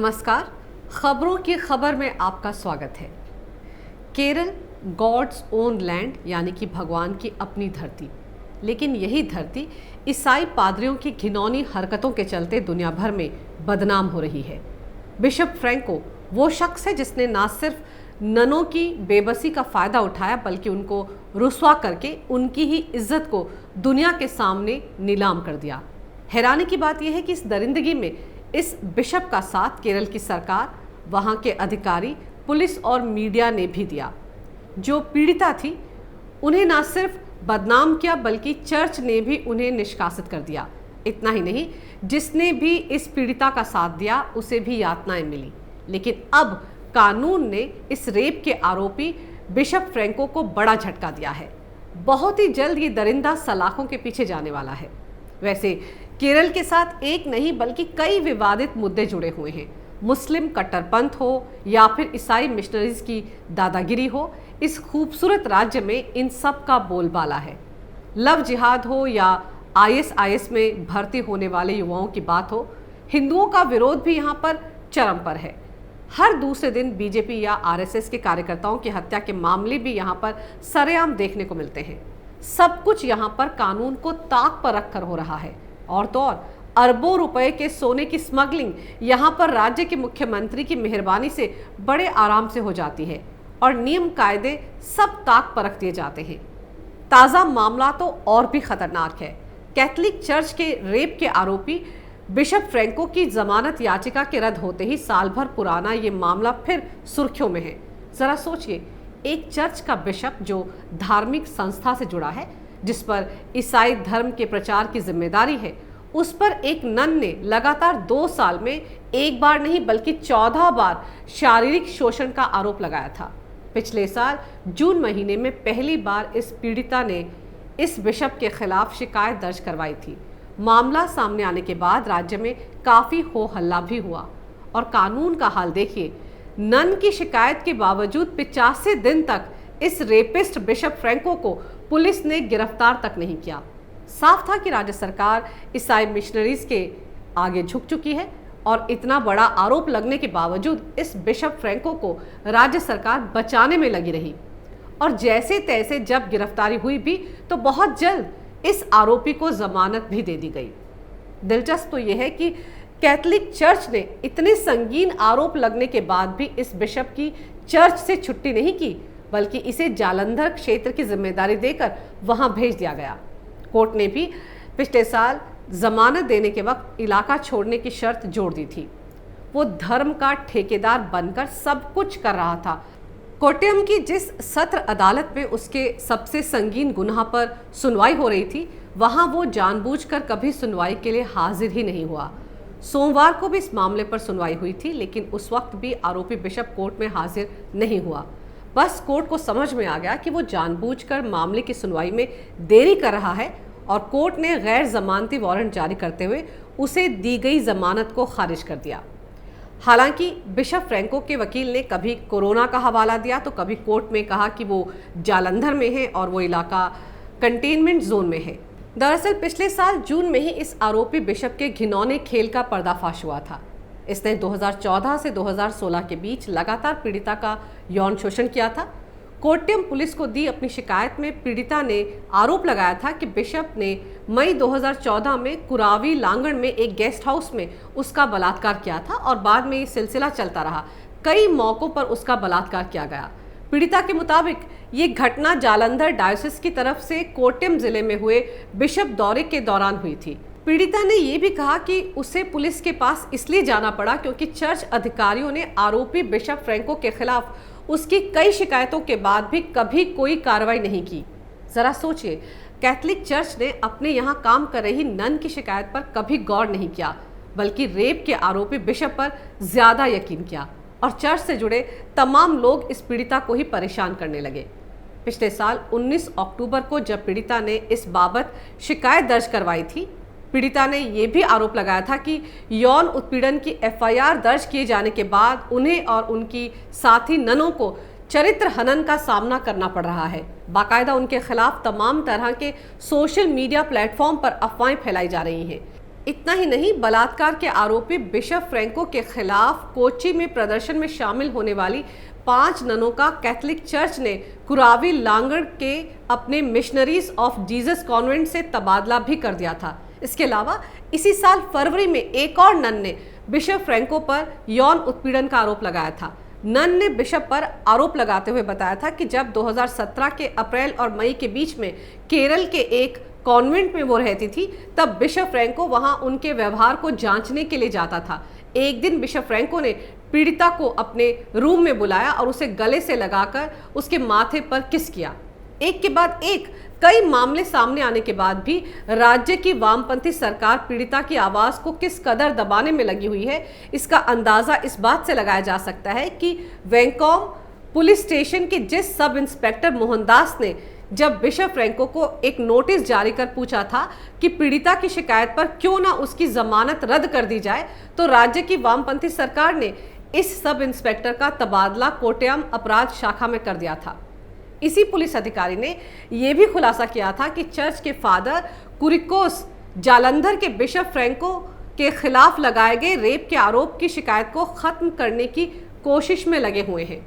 नमस्कार, खबरों की खबर में आपका स्वागत है। केरल गॉड्स ओन लैंड यानी कि भगवान की अपनी धरती, लेकिन यही धरती ईसाई पादरियों की घिनौनी हरकतों के चलते दुनिया भर में बदनाम हो रही है। बिशप फ्रैंको वो शख्स है जिसने न सिर्फ ननों की बेबसी का फ़ायदा उठाया बल्कि उनको रुस्वा करके उनकी ही इज्जत को दुनिया के सामने नीलाम कर दिया। हैरानी की बात यह है कि इस दरिंदगी में इस बिशप का साथ केरल की सरकार, वहाँ के अधिकारी, पुलिस और मीडिया ने भी दिया। जो पीड़िता थी उन्हें न सिर्फ बदनाम किया बल्कि चर्च ने भी उन्हें निष्कासित कर दिया। इतना ही नहीं, जिसने भी इस पीड़िता का साथ दिया उसे भी यातनाएं मिली। लेकिन अब कानून ने इस रेप के आरोपी बिशप फ्रैंको को बड़ा झटका दिया है। बहुत ही जल्द ये दरिंदा सलाखों के पीछे जाने वाला है। वैसे केरल के साथ एक नहीं बल्कि कई विवादित मुद्दे जुड़े हुए हैं। मुस्लिम कट्टरपंथ हो या फिर ईसाई मिशनरीज की दादागिरी हो, इस खूबसूरत राज्य में इन सब का बोलबाला है। लव जिहाद हो या आईएसआईएस में भर्ती होने वाले युवाओं की बात हो, हिंदुओं का विरोध भी यहाँ पर चरम पर है। हर दूसरे दिन बीजेपी या आरएसएस के कार्यकर्ताओं की हत्या के मामले भी यहाँ पर सरेआम देखने को मिलते हैं। सब कुछ यहाँ पर कानून को ताक पर रखकर हो रहा है। और तो और अरबों रुपए के सोने की स्मगलिंग यहाँ पर राज्य के मुख्यमंत्री की मेहरबानी से बड़े आराम से हो जाती है और नियम कायदे सब ताक पर रख दिए जाते हैं। ताज़ा मामला तो और भी खतरनाक है। कैथोलिक चर्च के रेप के आरोपी बिशप फ्रैंको की जमानत याचिका के रद्द होते ही साल भर पुराना ये मामला फिर सुर्खियों में है। जरा सोचिए, एक चर्च का बिशप जो धार्मिक संस्था से जुड़ा है, जिस पर ईसाई धर्म के प्रचार की जिम्मेदारी है, उस पर एक नन ने लगातार 2 साल में एक बार नहीं बल्कि 14 बार शारीरिक शोषण का आरोप लगाया था। पिछले साल जून महीने में पहली बार इस पीड़िता ने इस बिशप के खिलाफ शिकायत दर्ज करवाई थी। मामला सामने आने के बाद राज्य में काफ़ी हो हल्ला भी हुआ और कानून का हाल देखिए। नन की शिकायत के बावजूद 85 दिन तक इस रेपिस्ट बिशप फ्रैंको को पुलिस ने गिरफ्तार तक नहीं किया। साफ था कि राज्य सरकार ईसाई मिशनरीज के आगे झुक चुकी है और इतना बड़ा आरोप लगने के बावजूद इस बिशप फ्रैंको को राज्य सरकार बचाने में लगी रही। और जैसे तैसे जब गिरफ्तारी हुई भी तो बहुत जल्द इस आरोपी को जमानत भी दे दी गई। दिलचस्प तो यह है कि कैथोलिक चर्च ने इतने संगीन आरोप लगने के बाद भी इस बिशप की चर्च से छुट्टी नहीं की बल्कि इसे जालंधर क्षेत्र की जिम्मेदारी देकर वहां भेज दिया गया। कोर्ट ने भी पिछले साल जमानत देने के वक्त इलाका छोड़ने की शर्त जोड़ दी थी। वो धर्म का ठेकेदार बनकर सब कुछ कर रहा था। कोट्टयम की जिस सत्र अदालत में उसके सबसे संगीन गुनाह पर सुनवाई हो रही थी, वहां वो जानबूझकर कभी सुनवाई के लिए हाजिर ही नहीं हुआ। सोमवार को भी इस मामले पर सुनवाई हुई थी, लेकिन उस वक्त भी आरोपी बिशप कोर्ट में हाजिर नहीं हुआ। बस कोर्ट को समझ में आ गया कि वो जानबूझकर मामले की सुनवाई में देरी कर रहा है और कोर्ट ने गैर जमानती वारंट जारी करते हुए उसे दी गई जमानत को खारिज कर दिया। हालांकि बिशप फ्रैंको के वकील ने कभी कोरोना का हवाला दिया तो कभी कोर्ट में कहा कि वो जालंधर में है और वो इलाका कंटेनमेंट जोन में है। दरअसल पिछले साल जून में ही इस आरोपी बिशप के घिनौने खेल का पर्दाफाश हुआ था। इसने 2014 से 2016 के बीच लगातार पीड़िता का यौन शोषण किया था। कोट्टयम पुलिस को दी अपनी शिकायत में पीड़िता ने आरोप लगाया था कि बिशप ने मई 2014 में कुरावी लांगड़ में एक गेस्ट हाउस में उसका बलात्कार किया था और बाद में ये सिलसिला चलता रहा। कई मौकों पर उसका बलात्कार किया गया। पीड़िता के मुताबिक ये घटना जालंधर डायोसिस की तरफ से कोट्टयम जिले में हुए बिशप दौरे के दौरान हुई थी। पीड़िता ने यह भी कहा कि उसे पुलिस के पास इसलिए जाना पड़ा क्योंकि चर्च अधिकारियों ने आरोपी बिशप फ्रैंको के खिलाफ उसकी कई शिकायतों के बाद भी कभी कोई कार्रवाई नहीं की। जरा सोचिए, कैथोलिक चर्च ने अपने यहाँ काम कर रही नन की शिकायत पर कभी गौर नहीं किया बल्कि रेप के आरोपी बिशप पर ज्यादा यकीन किया और चर्च से जुड़े तमाम लोग इस पीड़िता को ही परेशान करने लगे। पिछले साल 19 अक्टूबर को जब पीड़िता ने इस बाबत शिकायत दर्ज करवाई थी, पीड़िता ने यह भी आरोप लगाया था कि यौन उत्पीड़न की एफआईआर दर्ज किए जाने के बाद उन्हें और उनकी साथी ननों को चरित्र हनन का सामना करना पड़ रहा है। बाकायदा उनके खिलाफ तमाम तरह के सोशल मीडिया प्लेटफॉर्म पर अफवाहें फैलाई जा रही हैं। इतना ही नहीं, बलात्कार के आरोपी बिशप फ्रैंको के खिलाफ कोच्चि में प्रदर्शन में शामिल होने वाली 5 ननों का कैथोलिक चर्च ने कुरावी लांगड़ के अपने मिशनरीज ऑफ जीसस कॉन्वेंट से तबादला भी कर दिया था। इसके अलावा इसी साल फरवरी में एक और नन ने बिशप फ्रैंको पर यौन उत्पीड़न का आरोप लगाया था। नन ने बिशप पर आरोप लगाते हुए बताया था कि जब 2017 के अप्रैल और मई के बीच में केरल के एक कॉन्वेंट में वो रहती थी, तब बिशप फ्रैंको वहां उनके व्यवहार को जांचने के लिए जाता था। एक दिन बिशप फ्रैंको ने पीड़िता को अपने रूम में बुलाया और उसे गले से लगाकर उसके माथे पर किस किया। एक के बाद एक कई मामले सामने आने के बाद भी राज्य की वामपंथी सरकार पीड़िता की आवाज को किस कदर दबाने में लगी हुई है, इसका अंदाजा इस बात से लगाया जा सकता है कि वैंकॉम पुलिस स्टेशन के जिस सब इंस्पेक्टर मोहनदास ने जब बिशप फ्रैंको को एक नोटिस जारी कर पूछा था कि पीड़िता की शिकायत पर क्यों ना उसकी जमानत रद्द कर दी जाए, तो राज्य की वामपंथी सरकार ने इस सब इंस्पेक्टर का तबादला कोट्यम अपराध शाखा में कर दिया था। इसी पुलिस अधिकारी ने यह भी खुलासा किया था कि चर्च के फादर कुरिकोस जालंधर के बिशप फ्रैंको के खिलाफ लगाए गए रेप के आरोप की शिकायत को खत्म करने की कोशिश में लगे हुए हैं।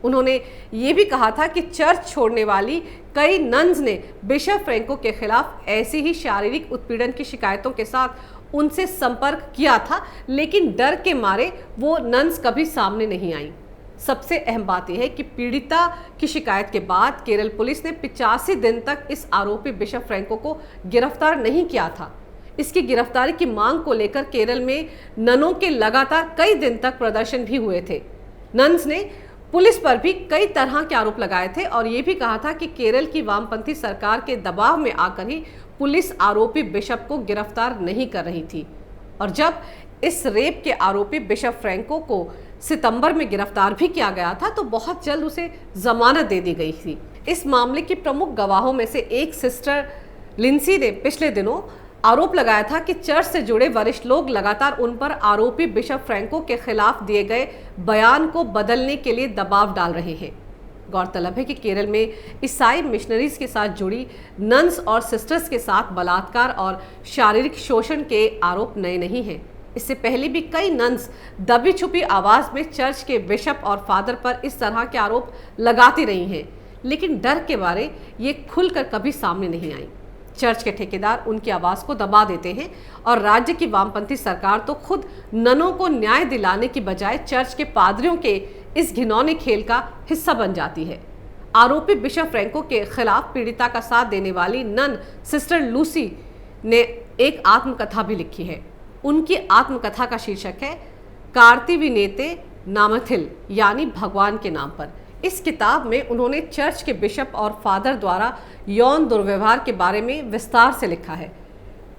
उन्होंने ये भी कहा था कि चर्च छोड़ने वाली कई नन्स ने बिशप फ्रैंको के खिलाफ ऐसी ही शारीरिक उत्पीड़न की शिकायतों के साथ उनसे संपर्क किया था, लेकिन डर के मारे वो नन्स कभी सामने नहीं आई। सबसे अहम बात यह है कि पीड़िता की शिकायत के बाद केरल पुलिस ने 85 दिन तक इस आरोपी बिशप फ्रैंको को गिरफ्तार नहीं किया था। इसकी गिरफ्तारी की मांग को लेकर केरल में ननों के लगातार कई दिन तक प्रदर्शन भी हुए थे। नन्स ने पुलिस पर भी कई तरह के आरोप लगाए थे और ये भी कहा था कि केरल की वामपंथी सरकार के दबाव में आकर ही पुलिस आरोपी बिशप को गिरफ्तार नहीं कर रही थी। और जब इस रेप के आरोपी बिशप फ्रैंको को सितंबर में गिरफ्तार भी किया गया था, तो बहुत जल्द उसे जमानत दे दी गई थी। इस मामले की प्रमुख गवाहों में से एक सिस्टर लिंसी ने पिछले दिनों आरोप लगाया था कि चर्च से जुड़े वरिष्ठ लोग लगातार उन पर आरोपी बिशप फ्रैंको के खिलाफ दिए गए बयान को बदलने के लिए दबाव डाल रहे हैं। गौरतलब है कि केरल में ईसाई मिशनरीज के साथ जुड़ी नन्स और सिस्टर्स के साथ बलात्कार और शारीरिक शोषण के आरोप नए नहीं हैं। इससे पहले भी कई नन्स दबी छुपी आवाज में चर्च के बिशप और फादर पर इस तरह के आरोप लगाती रही हैं, लेकिन डर के बारे ये खुलकर कभी सामने नहीं आई। चर्च के ठेकेदार उनकी आवाज को दबा देते हैं और राज्य की वामपंथी सरकार तो खुद ननों को न्याय दिलाने की बजाय चर्च के पादरियों के इस घिनौने खेल का हिस्सा बन जाती है। आरोपी बिशप फ्रैंको के खिलाफ पीड़िता का साथ देने वाली नन सिस्टर लूसी ने एक आत्मकथा भी लिखी है। उनकी आत्मकथा का शीर्षक है कार्तिविनेते नामथिल, यानी भगवान के नाम पर। इस किताब में उन्होंने चर्च के बिशप और फादर द्वारा यौन दुर्व्यवहार के बारे में विस्तार से लिखा है।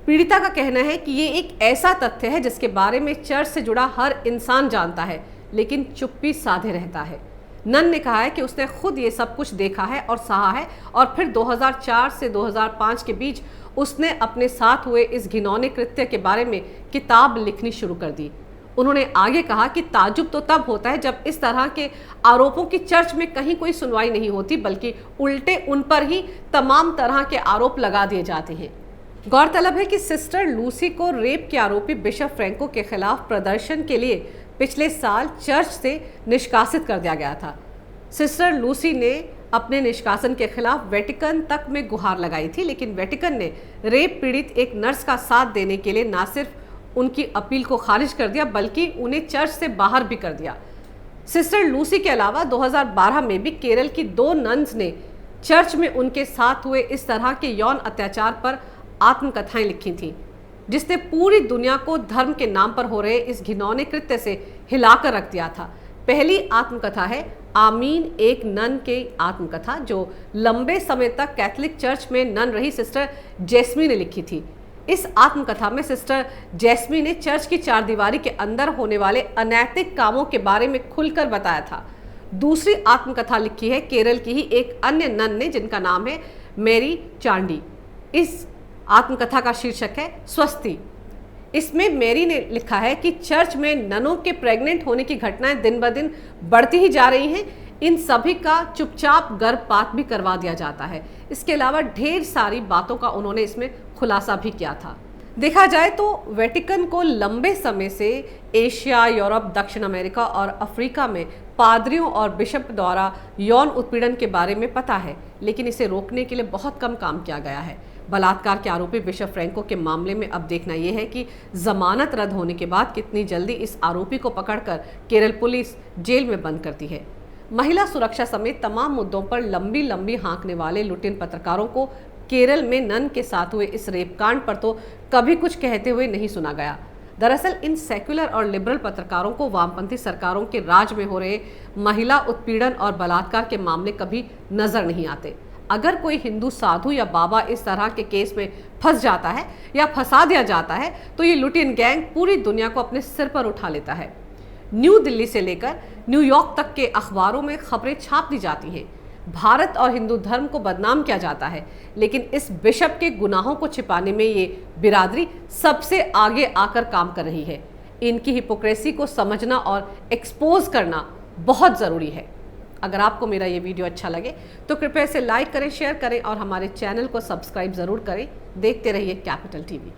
पीड़िता का कहना है कि ये एक ऐसा तथ्य है जिसके बारे में चर्च से जुड़ा हर इंसान जानता है, लेकिन चुप्पी साधे रहता है। नन ने कहा है कि उसने खुद ये सब कुछ देखा है और सहा है, और फिर 2004 से 2005 के बीच उसने अपने साथ हुए इस घिनौने कृत्य के बारे में किताब लिखनी शुरू कर दी। उन्होंने आगे कहा कि ताज्जुब तो तब होता है जब इस तरह के आरोपों की चर्च में कहीं कोई सुनवाई नहीं होती, बल्कि उल्टे उन पर ही तमाम तरह के आरोप लगा दिए जाते हैं। गौरतलब है कि सिस्टर लूसी को रेप के आरोपी बिशप फ्रैंको के खिलाफ प्रदर्शन के लिए पिछले साल चर्च से निष्कासित कर दिया गया था। सिस्टर लूसी ने अपने निष्कासन के खिलाफ वेटिकन तक में गुहार लगाई थी, लेकिन वेटिकन ने रेप पीड़ित एक नर्स का साथ देने के लिए न सिर्फ उनकी अपील को खारिज कर दिया, बल्कि उन्हें चर्च से बाहर भी कर दिया। सिस्टर लूसी के अलावा 2012 में भी केरल की 2 नन्स ने चर्च में उनके साथ हुए इस तरह के यौन अत्याचार पर आत्मकथाएं लिखी थीं, जिसने पूरी दुनिया को धर्म के नाम पर हो रहे इस घिनौने कृत्य से हिलाकर रख दिया था। पहली आत्मकथा है आमीन, एक नन के आत्मकथा, जो लंबे समय तक कैथोलिक चर्च में नन रही सिस्टर जैस्मी ने लिखी थी। इस आत्मकथा में सिस्टर जैस्मी ने चर्च की चारदीवारी के अंदर होने वाले अनैतिक कामों के बारे में खुलकर बताया था। दूसरी आत्मकथा लिखी है केरल की ही एक अन्य नन ने, जिनका नाम है मेरी चांडी। इस आत्मकथा का शीर्षक है स्वस्ति। इसमें मेरी ने लिखा है कि चर्च में ननों के प्रेग्नेंट होने की घटनाएं दिन ब दिन बढ़ती ही जा रही हैं। इन सभी का चुपचाप गर्भपात भी करवा दिया जाता है। इसके अलावा ढेर सारी बातों का उन्होंने इसमें खुलासा भी किया था। देखा जाए तो वेटिकन को लंबे समय से एशिया, यूरोप, दक्षिण अमेरिका और अफ्रीका में पादरियों और बिशप द्वारा यौन उत्पीड़न के बारे में पता है, लेकिन इसे रोकने के लिए बहुत कम काम किया गया है। बलात्कार के आरोपी बिशप फ्रैंको के मामले में अब देखना यह है कि जमानत रद्द होने के बाद कितनी जल्दी इस आरोपी को पकड़कर केरल पुलिस जेल में बंद करती है। महिला सुरक्षा समेत तमाम मुद्दों पर लंबी लंबी हाँकने वाले लुटिन पत्रकारों को केरल में नन के साथ हुए इस रेप कांड पर तो कभी कुछ कहते हुए नहीं सुना गया। दरअसल इन सेक्युलर और लिबरल पत्रकारों को वामपंथी सरकारों के राज में हो रहे महिला उत्पीड़न और बलात्कार के मामले कभी नजर नहीं आते। अगर कोई हिंदू साधु या बाबा इस तरह के केस में फंस जाता है या फंसा दिया जाता है तो ये लुटिन गैंग पूरी दुनिया को अपने सिर पर उठा लेता है। न्यू दिल्ली से लेकर न्यूयॉर्क तक के अखबारों में खबरें छाप दी जाती हैं। भारत और हिंदू धर्म को बदनाम किया जाता है, लेकिन इस बिशप के गुनाहों को छिपाने में ये बिरादरी सबसे आगे आकर काम कर रही है। इनकी हिपोक्रेसी को समझना और एक्सपोज करना बहुत ज़रूरी है। अगर आपको मेरा ये वीडियो अच्छा लगे तो कृपया इसे लाइक करें, शेयर करें और हमारे चैनल को सब्सक्राइब ज़रूर करें। देखते रहिए कैपिटल टीवी।